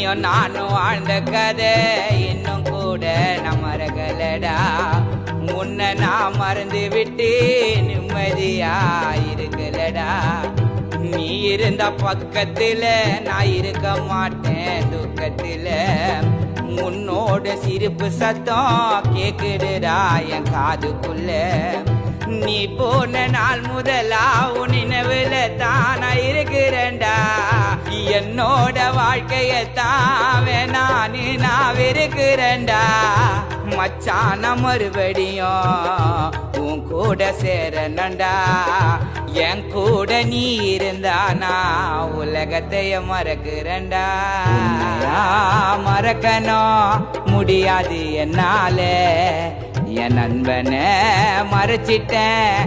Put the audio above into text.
நீயும் நானும் வாழ்ந்த கதை இன்னும் கூட நான் மறக்கலடா. உன்னை நான் மறந்து விட்டு நிம்மதியா இருக்கலடா. நீ இருந்த பக்கத்துல நான் இருக்க மாட்டேன் துக்கத்துல. உன்னோட சிரிப்பு சத்தம் கேக்குடுடா என் காதுக்குள்ள. நீ போன நாள் முதலா உன் நினைவுல தானா இருக்கிறேன்டா. என்னோட வாழ்க்கையத்தான் வேணான்னு நான் இருக்கிறேன்டா. மச்சான மறுபடியும் உன் கூட சேரணும்டா. என் கூட நீ இருந்தா நான் உலகத்தைய மறக்கிறேன்டா. மறக்கணும் முடியாது என்னால. என் நண்பனை மறைச்சிட்டேன்.